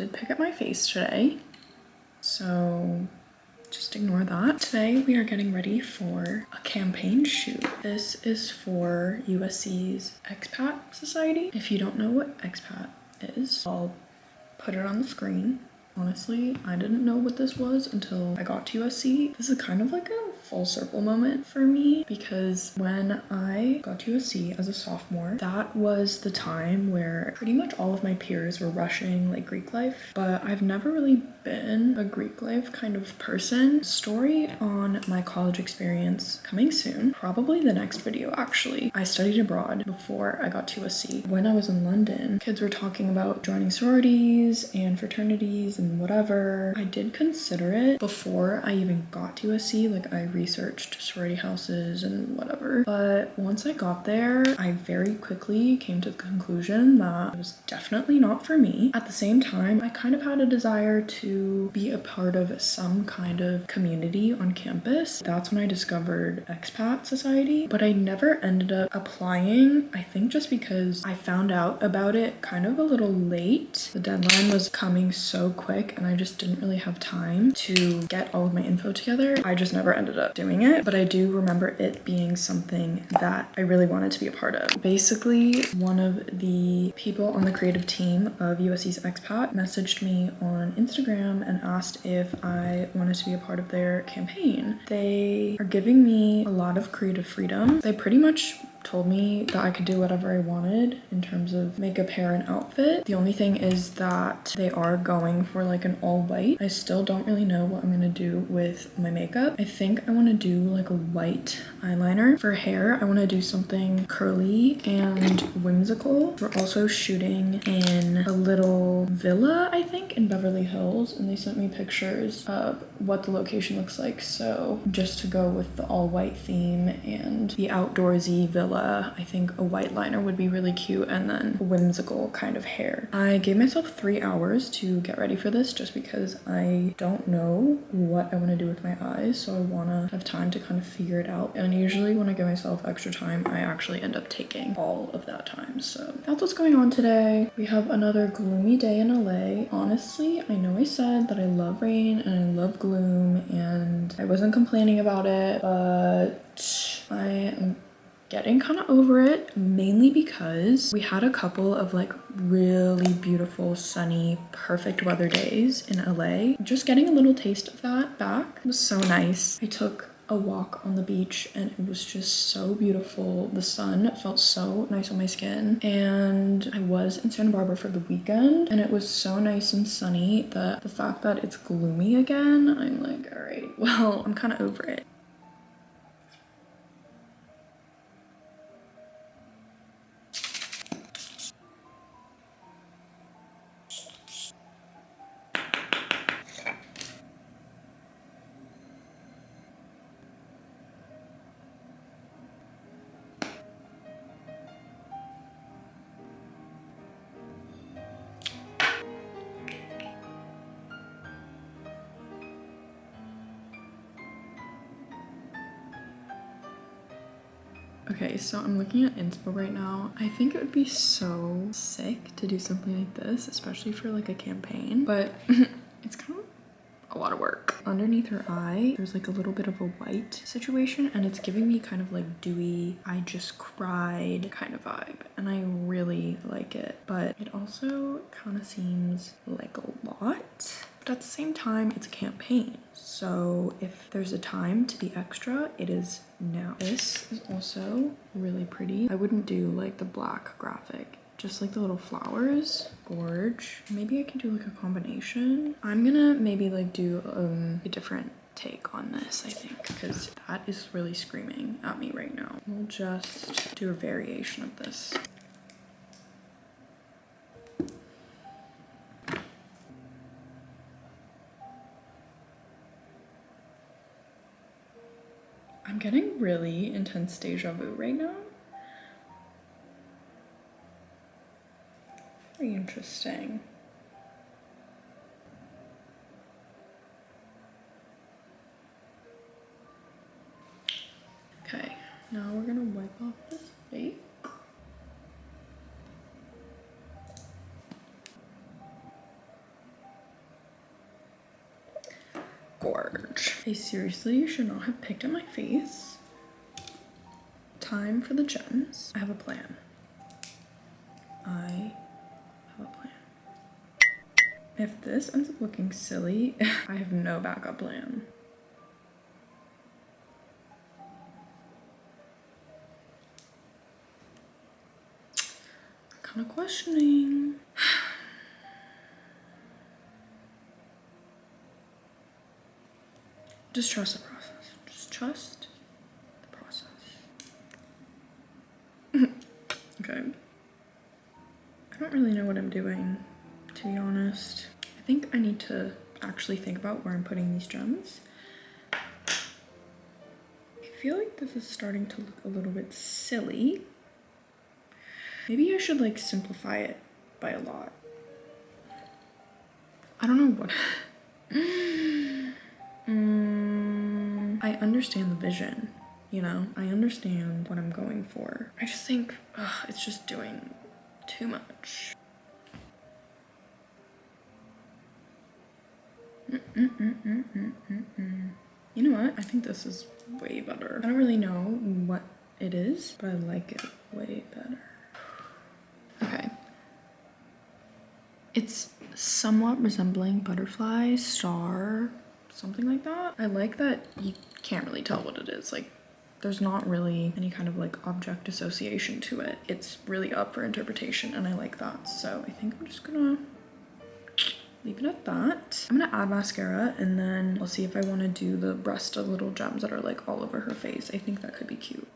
did pick up my face today, so just ignore that. Today we are getting ready for a campaign shoot. This is for USC's Expat Society. If you don't know what expat is, I'll put it on the screen. Honestly, I didn't know what this was until I got to USC. This is kind of like a full circle moment for me because when I got to USC as a sophomore, that was the time where pretty much all of my peers were rushing like Greek life, but I've never really been a Greek life kind of person. Story on my college experience coming soon, probably the next video actually. I studied abroad before I got to USC. When I was in London, kids were talking about joining sororities and fraternities and whatever. I did consider it before I even got to USC, like I researched sorority houses and whatever. But once I got there, I very quickly came to the conclusion that it was definitely not for me. At the same time, I kind of had a desire to be a part of some kind of community on campus. That's when I discovered Expat Society, but I never ended up applying. I think just because I found out about it kind of a little late. The deadline was coming so quick and I just didn't really have time to get all of my info together. I just never ended up doing it, but I do remember it being something that I really wanted to be a part of. Basically, one of the people on the creative team of USC's Expat messaged me on Instagram and asked if I wanted to be a part of their campaign. They are giving me a lot of creative freedom. They pretty much told me that I could do whatever I wanted in terms of makeup, hair, and outfit. The only thing is that they are going for like an all white. I still don't really know what I'm gonna do with my makeup. I think I want to do like a white eyeliner. For hair, I want to do something curly and whimsical. We're also shooting in a little villa, I think, in Beverly Hills, and they sent me pictures of what the location looks like. So just to go with the all white theme and the outdoorsy villa, I think a white liner would be really cute, and then whimsical kind of hair. I gave myself 3 hours to get ready for this just because I don't know what I want to do with my eyes, so I want to have time to kind of figure it out. And usually when I give myself extra time, I actually end up taking all of that time. So that's what's going on today. We have another gloomy day in LA. Honestly, I know I said that I love rain and I love gloom and I wasn't complaining about it, but I am getting kind of over it, mainly because we had a couple of like really beautiful, sunny, perfect weather days in LA. Just getting a little taste of that back was so nice. I took a walk on the beach and it was just so beautiful. The sun felt so nice on my skin, and I was in Santa Barbara for the weekend and it was so nice and sunny that the fact that it's gloomy again, I'm like, all right, well, I'm kind of over it. Okay, so I'm looking at inspo right now. I think it would be so sick to do something like this, especially for like a campaign, but it's kind of a lot of work. Underneath her eye, there's like a little bit of a white situation and it's giving me kind of like dewy, I just cried kind of vibe, and I really like it, but it also kind of seems like a lot. But at the same time, it's a campaign. So if there's a time to be extra, it is now. This is also really pretty. I wouldn't do like the black graphic, just like the little flowers. Gorge. Maybe I can do like a combination. I'm gonna maybe like do a different take on this, I think, because that is really screaming at me right now. We'll just do a variation of this. I'm getting really intense deja vu right now. Very interesting. Okay, now we're gonna wipe off this fake. gorge. I seriously should not have picked at my face. Time for the gems. I have a plan. I have a plan. If this ends up looking silly, I have no backup plan. I'm kind of questioning. Just trust the process. Just trust the process. Okay. I don't really know what I'm doing, to be honest. I think I need to actually think about where I'm putting these gems. I feel like this is starting to look a little bit silly. Maybe I should like simplify it by a lot. I don't know what. I understand the vision, you know? I understand what I'm going for. I just think it's just doing too much. You know what? I think this is way better. I don't really know what it is, but I like it way better. Okay. It's somewhat resembling butterfly, star, something like that. I like that you can't really tell what it is. Like, there's not really any kind of like object association to it. It's really up for interpretation, and I like that. So I think I'm just gonna leave it at that. I'm gonna add mascara, and then I'll see if I want to do the breast of little gems that are like all over her face. I think that could be cute.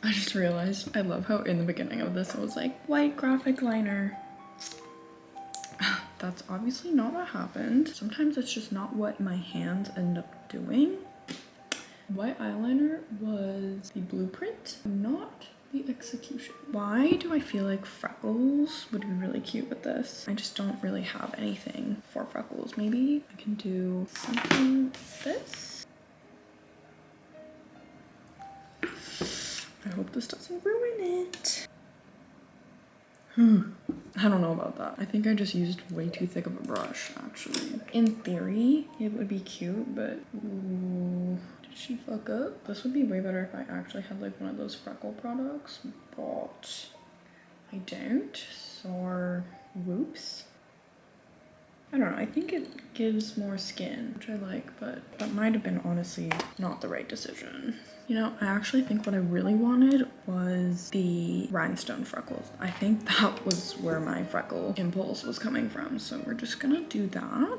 I just realized I love how in the beginning of this I was like, white graphic liner. That's obviously not what happened. Sometimes it's just not what my hands end up doing. White eyeliner was the blueprint, not the execution. Why do I feel like freckles would be really cute with this? I just don't really have anything for freckles. Maybe I can do something like this. I hope this doesn't ruin it. I don't know about that. I think I just used way too thick of a brush, actually. In theory, it would be cute, but ooh, did she fuck up? This would be way better if I actually had like one of those freckle products, but I don't, so whoops. I don't know, I think it gives more skin, which I like, but that might have been honestly not the right decision. You know, I actually think what I really wanted was the rhinestone freckles. I think that was where my freckle impulse was coming from, so we're just gonna do that.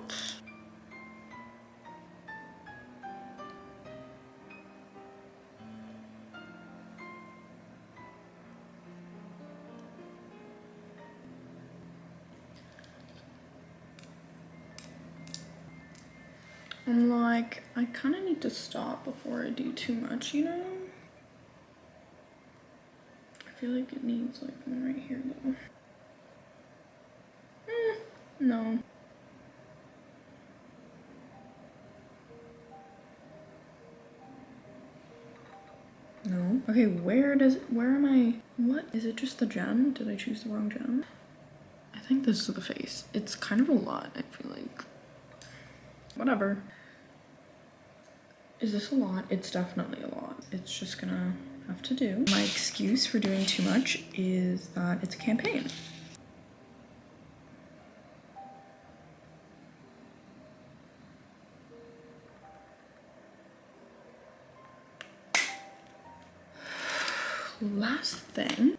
I'm like, I kind of need to stop before I do too much, you know? I feel like it needs like one right here though. No. No. Okay, where am I? What? Is it just the gem? Did I choose the wrong gem? I think this is the face. It's kind of a lot, I feel like. Whatever. Is this a lot? It's definitely a lot. It's just gonna have to do. My excuse for doing too much is that it's a campaign. Last thing.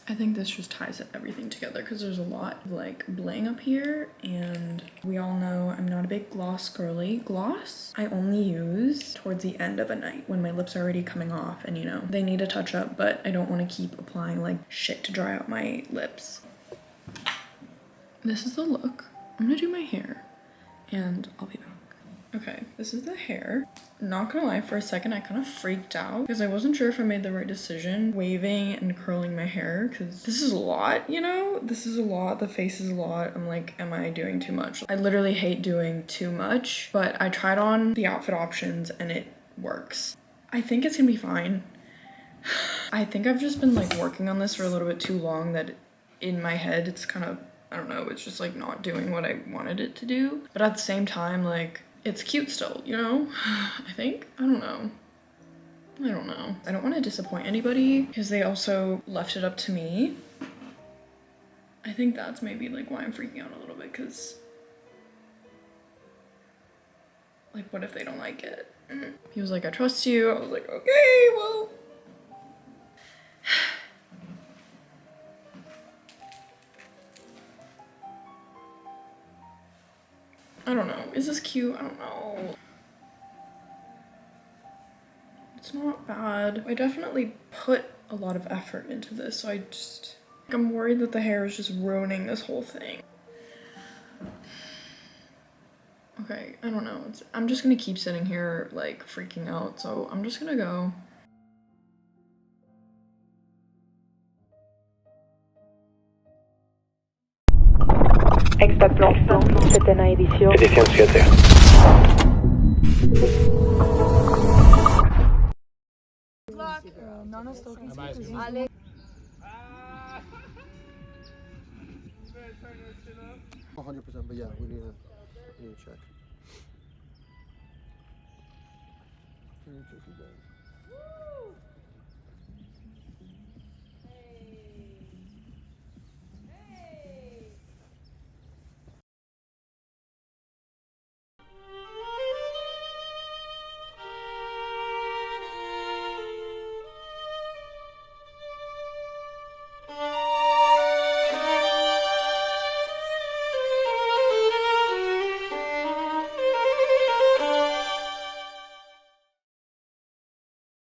I think this just ties everything together because there's a lot of like bling up here, and we all know I'm not a big gloss girly. Gloss I only use towards the end of a night when my lips are already coming off and you know they need a touch up, but I don't want to keep applying like shit to dry out my lips. This is the look. I'm gonna do my hair and I'll be back. Okay, this is the hair. Not gonna lie, for a second I kind of freaked out because I wasn't sure if I made the right decision waving and curling my hair because this is a lot, you know? This is a lot, the face is a lot. I'm like, am I doing too much? I literally hate doing too much, but I tried on the outfit options and it works. I think it's gonna be fine. I think I've just been like working on this for a little bit too long that in my head it's kind of, I don't know, it's just like not doing what I wanted it to do. But at the same time, like, it's cute still, you know? I think? I don't know. I don't know. I don't want to disappoint anybody because they also left it up to me. I think that's maybe like why I'm freaking out a little bit, because like, what if they don't like it? He was like, I trust you. I was like, okay, well. I don't know. Is this cute? I don't know. It's not bad. I definitely put a lot of effort into this, so I'm worried that the hair is just ruining this whole thing. Okay, I don't know. I'm just gonna keep sitting here like freaking out, so I'm just gonna go. Exacto, c'était na edición. Edición 7. No nos toques. 100%, but yeah, we need to check. We need to check you guys.